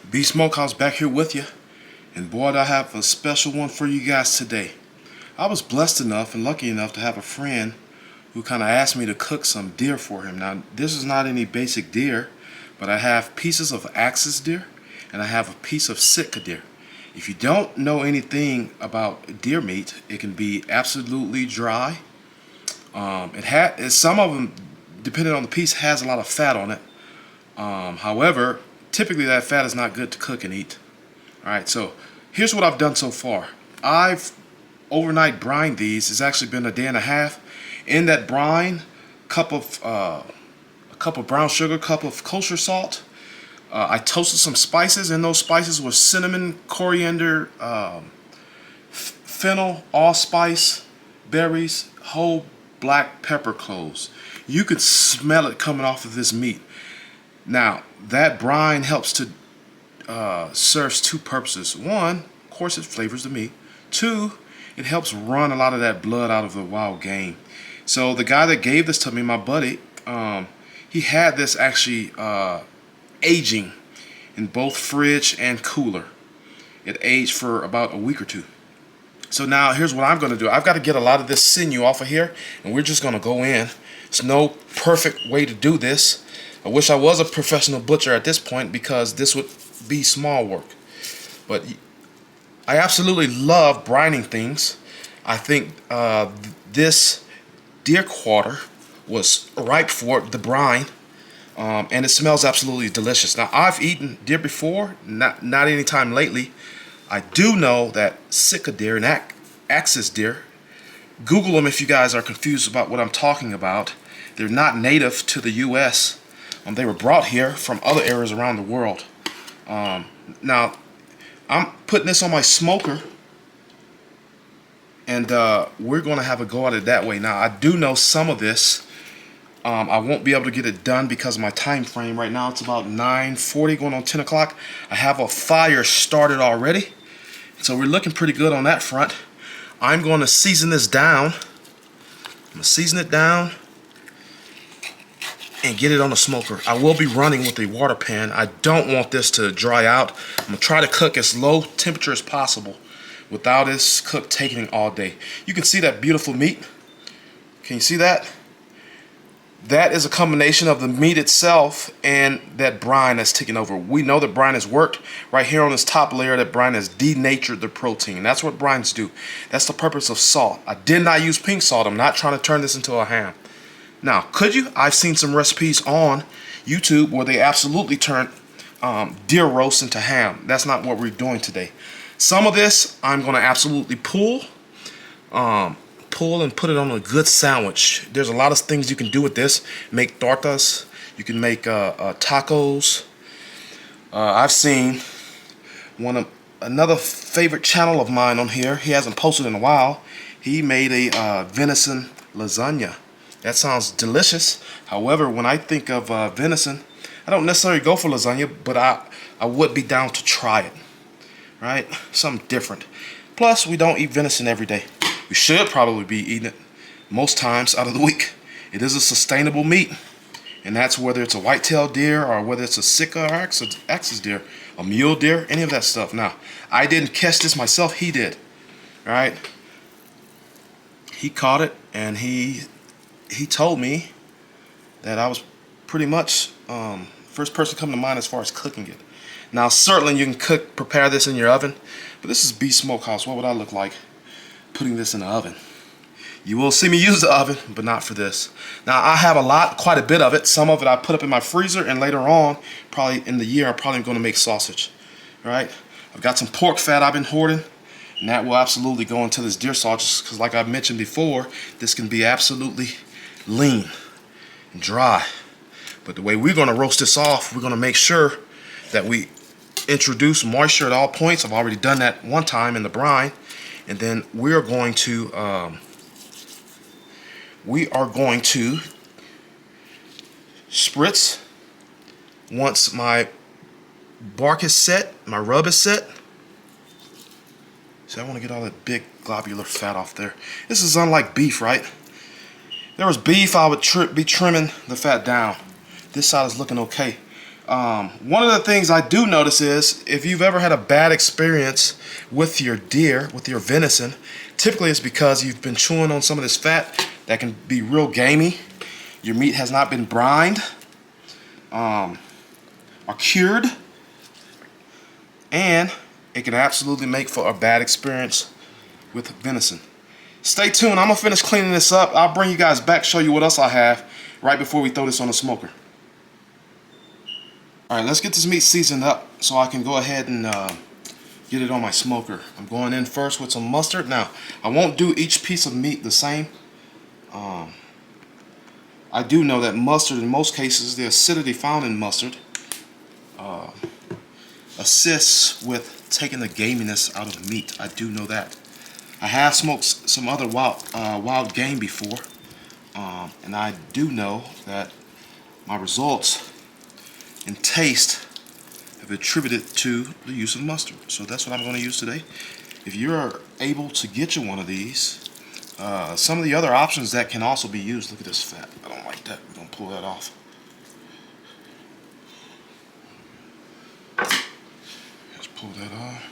B Smokehouse back here with you, and boy, I have a special one for you guys today. I was blessed enough and lucky enough to have a friend who kind of asked me to cook some deer for him. Now, this is not any basic deer, but I have pieces of Axis deer and I have a piece of Sitka deer. If you don't know anything about deer meat, it can be absolutely dry. Some of them, depending on the piece, has a lot of fat on it. However, typically that fat is not good to cook and eat. Alright, so here's what I've done so far. I've overnight brined these. It's actually been a day and a half. In that brine, a cup of brown sugar, cup of kosher salt. I toasted some spices, and those spices were cinnamon, coriander, fennel, allspice, berries, whole black pepper cloves. You could smell it coming off of this meat. Now, that brine helps to serves two purposes. One, of course, it flavors the meat. Two, it helps run a lot of that blood out of the wild game. So the guy that gave this to me, my buddy, he had this actually aging in both fridge and cooler. It aged for about a week or two. So now here's what I'm going to do. I've got to get a lot of this sinew off of here, and we're just going to go in. There's no perfect way to do this. I wish I was a professional butcher at this point, because this would be small work. But I absolutely love brining things. I think this deer quarter was ripe for the brine, and it smells absolutely delicious. Now, I've eaten deer before, not any time lately. I do know that Sitka deer and Axis deer, Google them if you guys are confused about what I'm talking about. They're not native to the U.S. They were brought here from other areas around the world. Now, I'm putting this on my smoker, and we're going to have a go at it that way. Now, I do know some of this. I won't be able to get it done because of my time frame. Right now, it's about 9:40 going on 10 o'clock. I have a fire started already, so we're looking pretty good on that front. I'm going to season this down. I'm going to season it down and get it on the smoker. I will be running with a water pan. I don't want this to dry out. I'm going to try to cook as low temperature as possible without this cook taking all day. You can see that beautiful meat. Can you see that? That is a combination of the meat itself and that brine that's taken over. We know that brine has worked. Right here on this top layer, that brine has denatured the protein. That's what brines do. That's the purpose of salt. I did not use pink salt. I'm not trying to turn this into a ham. Now, could you? I've seen some recipes on YouTube where they absolutely turn deer roast into ham. That's not what we're doing today. Some of this I'm going to absolutely pull and put it on a good sandwich. There's a lot of things you can do with this. Make tortas. You can make tacos. I've seen another favorite channel of mine on here. He hasn't posted in a while. He made a venison lasagna. That sounds delicious. However, when I think of venison, I don't necessarily go for lasagna, but I would be down to try it. Right? Something different. Plus, we don't eat venison every day. We should probably be eating it most times out of the week. It is a sustainable meat, and that's whether it's a white-tailed deer or whether it's a Sitka or Axis deer, a mule deer, any of that stuff. Now, I didn't catch this myself. He did. All right? He caught it, and he told me that I was pretty much first person to come to mind as far as cooking it. Now, certainly you can prepare this in your oven, but this is B Smokehouse. What would I look like putting this in the oven? You will see me use the oven, but not for this. Now, I have quite a bit of it. Some of it I put up in my freezer, and later on, probably in the year, I'm probably going to make sausage. All right? I've got some pork fat I've been hoarding, and that will absolutely go into this deer sausage, because like I mentioned before, this can be absolutely lean and dry. But the way we're going to roast this off, we're going to make sure that we introduce moisture at all points. I've already done that one time in the brine. And then we are going to spritz once my bark is set, my rub is set. So I want to get all that big globular fat off there. This is unlike beef, right? If there was beef, I would be trimming the fat down. This side is looking okay. One of the things I do notice is if you've ever had a bad experience with your deer, with your venison, typically it's because you've been chewing on some of this fat that can be real gamey. Your meat has not been brined or cured, and it can absolutely make for a bad experience with venison. Stay tuned. I'm gonna finish cleaning this up. I'll bring you guys back, show you what else I have right before we throw this on the smoker. Alright, let's get this meat seasoned up so I can go ahead and get it on my smoker. I'm going in first with some mustard. Now, I won't do each piece of meat the same. I do know that mustard, in most cases, the acidity found in mustard assists with taking the gaminess out of the meat. I do know that. I have smoked some other wild game before, and I do know that my results in taste have attributed to the use of mustard. So that's what I'm going to use today. If you're able to get you one of these, some of the other options that can also be used, look at this fat. I don't like that. We're going to pull that off. Let's pull that off.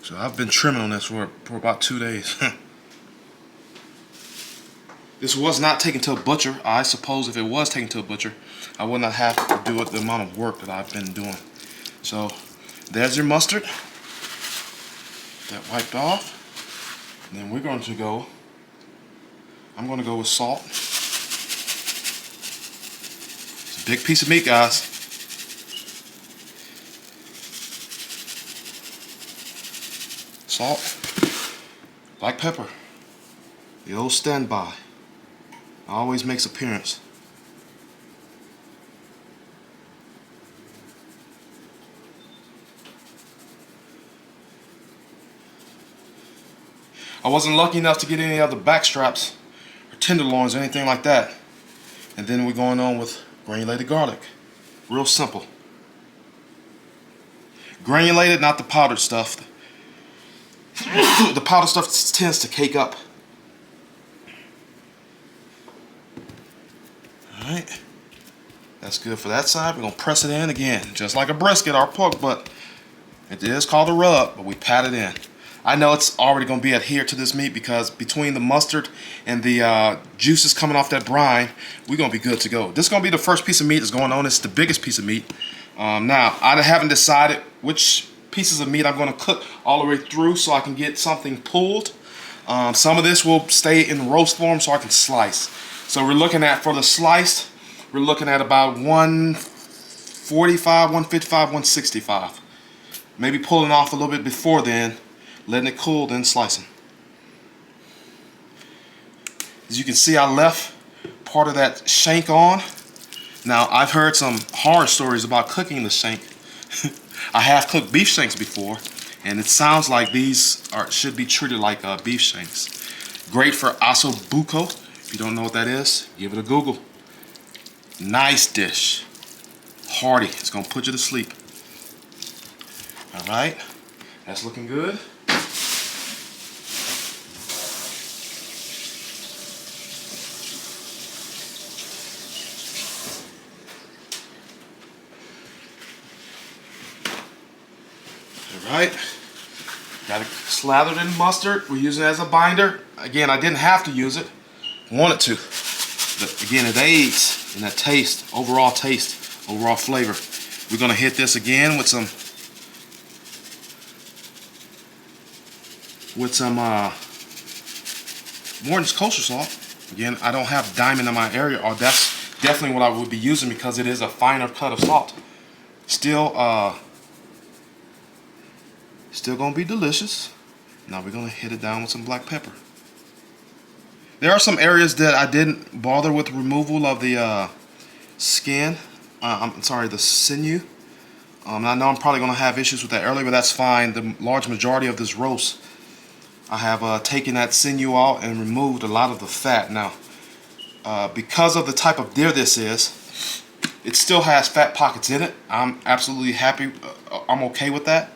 So I've been trimming on this for about 2 days. This was not taken to a butcher. I suppose if it was taken to a butcher, I would not have to do it the amount of work that I've been doing. So there's your mustard. That wiped off. And then we're going to go, I'm going to go with salt. It's a big piece of meat, guys. Salt, black pepper, the old standby. Always makes appearance. I wasn't lucky enough to get any other back straps or tenderloins or anything like that. And then we're going on with granulated garlic. Real simple. Granulated, not the powdered stuff. The powdered stuff tends to cake up. Alright, that's good for that side. We're going to press it in again, just like a brisket or pork butt. It is called a rub, but we pat it in. I know it's already going to be adhered to this meat because between the mustard and the juices coming off that brine, we're going to be good to go. This is going to be the first piece of meat that's going on. It's the biggest piece of meat. Now, I haven't decided which pieces of meat I'm going to cook all the way through so I can get something pulled. Some of this will stay in roast form so I can slice. So we're looking at, for the sliced, we're looking at about 145, 155, 165. Maybe pulling off a little bit before then, letting it cool, then slicing. As you can see, I left part of that shank on. Now, I've heard some horror stories about cooking the shank. I have cooked beef shanks before, and it sounds like these should be treated like beef shanks. Great for osso buco. If you don't know what that is, give it a Google. Nice dish. Hearty. It's going to put you to sleep. Alright. That's looking good. Alright. Got it slathered in mustard. We're using it as a binder. Again, I didn't have to use it. Wanted to, but again, it aids in that taste, overall flavor. We're gonna hit this again with some more than just kosher salt. Again, I don't have diamond in my area, or that's definitely what I would be using because it is a finer cut of salt. Still gonna be delicious. Now we're gonna hit it down with some black pepper. There are some areas that I didn't bother with removal of the skin. I'm sorry, the sinew. I know I'm probably going to have issues with that earlier, but that's fine. The large majority of this roast, I have taken that sinew out and removed a lot of the fat. Now, because of the type of deer this is, it still has fat pockets in it. I'm absolutely happy. I'm okay with that.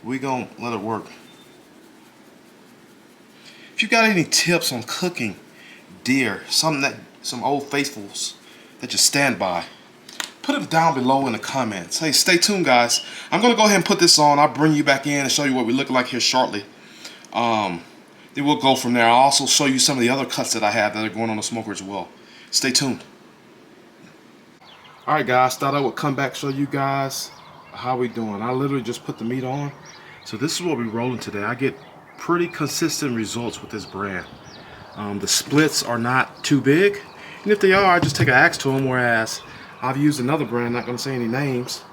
We're going to let it work. If you got any tips on cooking deer, some old faithfuls that you stand by, put them down below in the comments. Hey, stay tuned, guys. I'm gonna go ahead and put this on. I'll bring you back in and show you what we look like here shortly. Then we'll go from there. I'll also show you some of the other cuts that I have that are going on the smoker as well. Stay tuned. Alright guys, thought I would come back show you guys how we doing. I literally just put the meat on. So this is what we're rolling today. I get pretty consistent results with this brand. The splits are not too big, and if they are, I just take an axe to them, whereas I've used another brand, not going to say any names,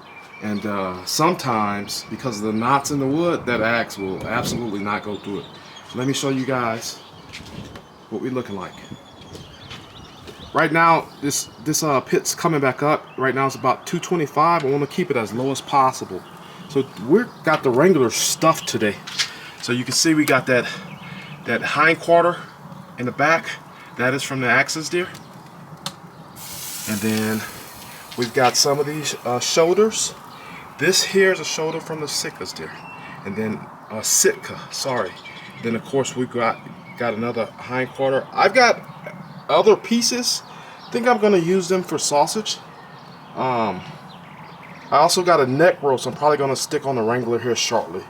and sometimes because of the knots in the wood, that axe will absolutely not go through it. So let me show you guys what we're looking like. Right now, this pit's coming back up. Right now it's about 225. I want to keep it as low as possible. So we've got the Wrangler stuffed today. So you can see we got that hind quarter in the back. That is from the axis deer. And then we've got some of these shoulders. This here is a shoulder from the Sitka deer. And then Sitka, sorry. Then of course we've got another hind quarter. I've got other pieces. I think I'm gonna use them for sausage. I also got a neck roast I'm probably gonna stick on the Wrangler here shortly.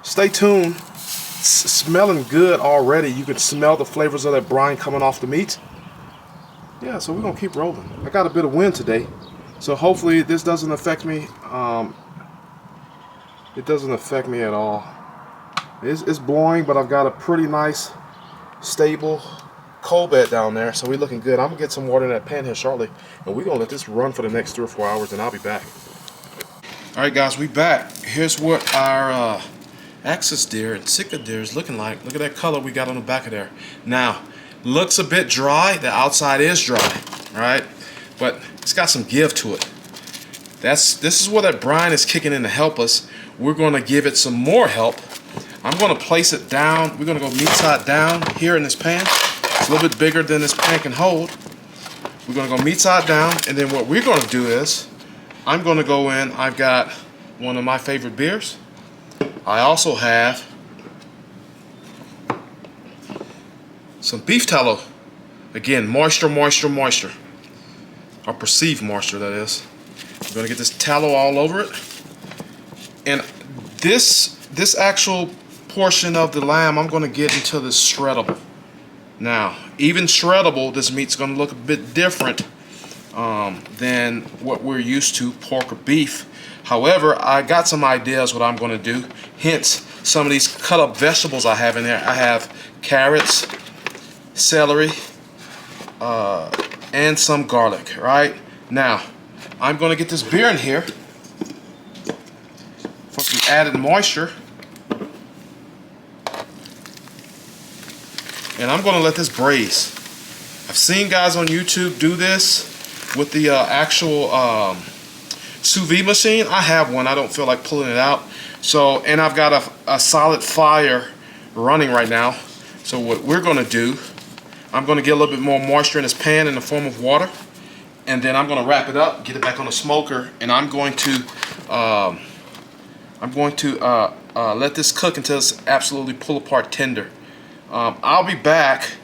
Stay tuned. It's smelling good already. You can smell the flavors of that brine coming off the meat. Yeah, so we're gonna keep rolling. I got a bit of wind today, so hopefully this doesn't affect me. It doesn't affect me at all. It's blowing, but I've got a pretty nice, stable coal bed down there, so we're looking good. I'm gonna get some water in that pan here shortly, and we're gonna let this run for the next 3 or 4 hours, and I'll be back. All right, guys, we back. Here's what our axis deer and Sitka deer is looking like. Look at that color we got on the back of there. Now, looks a bit dry. The outside is dry, right? But it's got some give to it. This is where that brine is kicking in to help us. We're gonna give it some more help. I'm gonna place it down. We're gonna go meat side down here in this pan. It's a little bit bigger than this pan can hold. We're gonna go meat side down, and then what we're gonna do is, I'm gonna go in, I've got one of my favorite beers. I also have some beef tallow. Again, moisture, moisture, moisture. Or perceived moisture, that is. I'm gonna get this tallow all over it. And this actual portion of the lamb, I'm gonna get into this shreddable. Now, even shreddable, this meat's gonna look a bit different than what we're used to, pork or beef. However, I got some ideas what I'm gonna do. Hence, some of these cut up vegetables I have in there. I have carrots, celery, and some garlic, right? Now, I'm gonna get this beer in here for some added moisture. And I'm gonna let this braise. I've seen guys on YouTube do this with the actual sous vide machine. I have one. I don't feel like pulling it out. So, and I've got a solid fire running right now. So what we're gonna do, I'm gonna get a little bit more moisture in this pan in the form of water, and then I'm gonna wrap it up, get it back on the smoker, and I'm going to let this cook until it's absolutely pull apart tender. I'll be back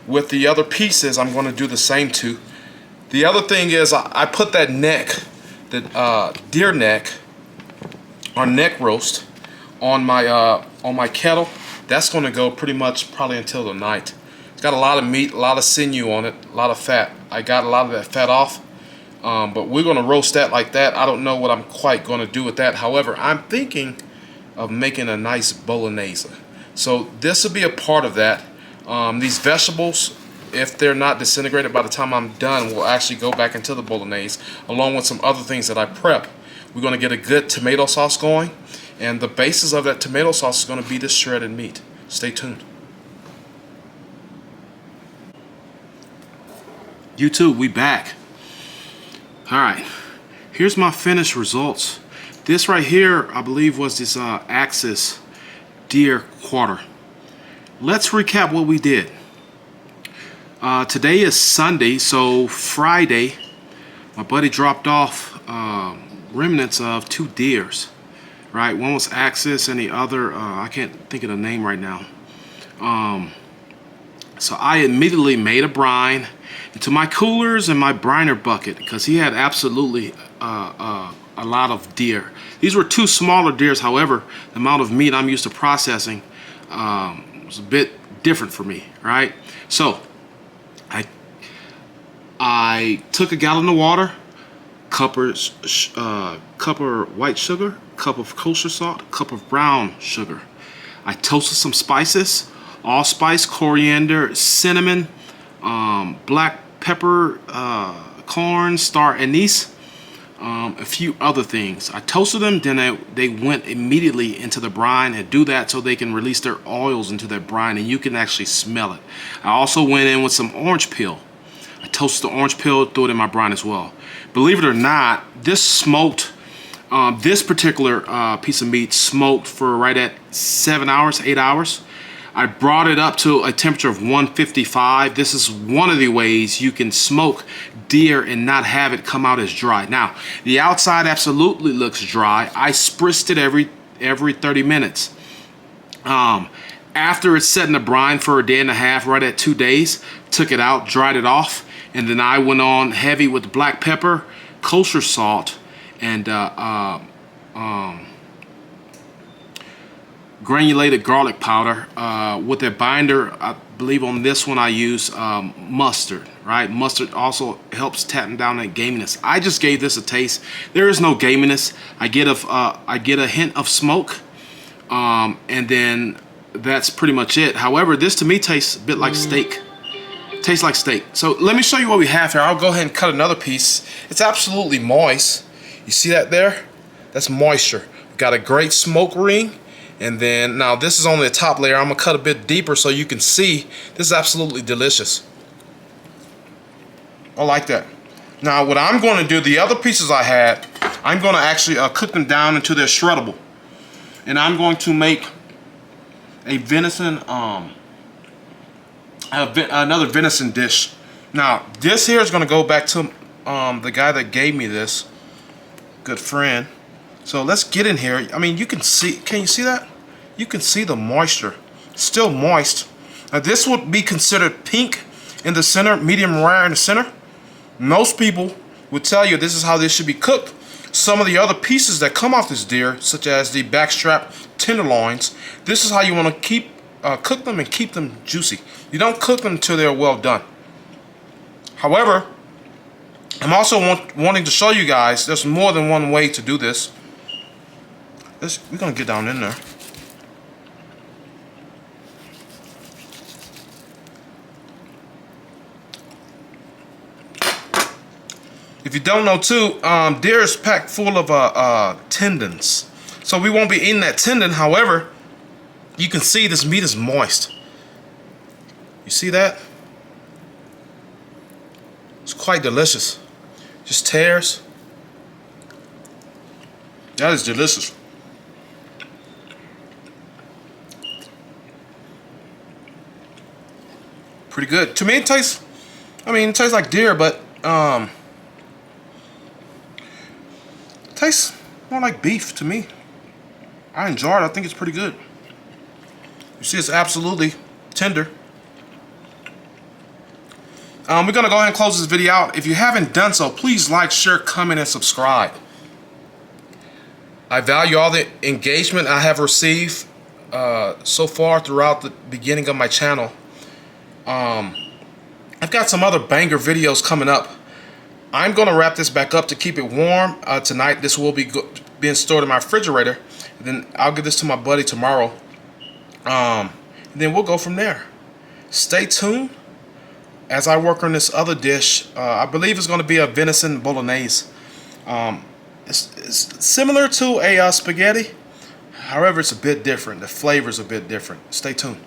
with the other pieces. I'm going to do the same too. The other thing is I put that neck, the deer neck, or neck roast, on my kettle. That's going to go pretty much probably until the night. It's got a lot of meat, a lot of sinew on it, a lot of fat. I got a lot of that fat off, but we're going to roast that like that. I don't know what I'm quite going to do with that. However, I'm thinking of making a nice bolognese. So this will be a part of that. These vegetables, if they're not disintegrated by the time I'm done, will actually go back into the bolognese, along with some other things that I prep. We're going to get a good tomato sauce going, and the basis of that tomato sauce is going to be this shredded meat. Stay tuned. YouTube, we back. All right, here's my finished results. This right here, I believe, was this axis deer quarter. Let's recap what we did. Today is Sunday, so Friday my buddy dropped off remnants of 2 deers, right? One was axis and the other I can't think of the name right now. So I immediately made a brine into my coolers and my briner bucket, because he had absolutely a lot of deer. These were 2 smaller deers. However, the amount of meat I'm used to processing was a bit different for me, right? So I took a gallon of water, cup of white sugar, cup of kosher salt, cup of brown sugar. I toasted some spices, allspice, coriander, cinnamon, black pepper, corn, star anise, a few other things. I toasted them, then they went immediately into the brine, and do that so they can release their oils into their brine, and you can actually smell it. I also went in with some orange peel. I toasted the orange peel, threw it in my brine as well. Believe it or not, this smoked, this particular piece of meat smoked for right at 7 hours, 8 hours. I brought it up to a temperature of 155. This is one of the ways you can smoke deer and not have it come out as dry. Now, the outside absolutely looks dry. I spritzed it every 30 minutes. After it's set in the brine for a day and a half, right at 2 days, took it out, dried it off, and then I went on heavy with black pepper, kosher salt, and granulated garlic powder. With a binder, I believe on this one I use mustard, right? Mustard also helps tamping down that gaminess. I just gave this a taste. There is no gaminess. I get a hint of smoke, and then that's pretty much it. However, this to me tastes a bit like steak. Tastes like steak. So let me show you what we have here. I'll go ahead and cut another piece. It's absolutely moist. You see that there? That's moisture. We've got a great smoke ring. And then, now this is only the top layer. I'm gonna cut a bit deeper so you can see. This is absolutely delicious. I like that. Now what I'm going to do, the other pieces I had, I'm going to actually cook them down until they're shreddable. And I'm going to make a venison, another venison dish. Now this here is going to go back to the guy that gave me this, good friend. So let's get in here. I mean, you can see, can you see that? You can see the moisture. It's still moist. Now this would be considered pink in the center, medium rare in the center. Most people would tell you this is how this should be cooked. Some of the other pieces that come off this deer, such as the backstrap tenderloins, this is how you want to cook them and keep them juicy. You don't cook them until they're well done. However, I'm also wanting to show you guys there's more than one way to do this. We're gonna get down in there. If you don't know too, deer is packed full of tendons. So we won't be eating that tendon. However, you can see this meat is moist. You see that? It's quite delicious. Just tears. That is delicious. Pretty good. To me it tastes, it tastes like deer, but tastes more like beef to me. I enjoy it. I think it's pretty good. You see, it's absolutely tender. We're gonna go ahead and close this video out. If you haven't done so, please like, share, comment, and subscribe. I value all the engagement I have received so far throughout the beginning of my channel. I've got some other banger videos coming up. I'm going to wrap this back up to keep it warm tonight. This will be being stored in my refrigerator. And then I'll give this to my buddy tomorrow. And then we'll go from there. Stay tuned as I work on this other dish. I believe it's going to be a Venison Bolognese. It's similar to a spaghetti. However, it's a bit different. The flavor's a bit different. Stay tuned.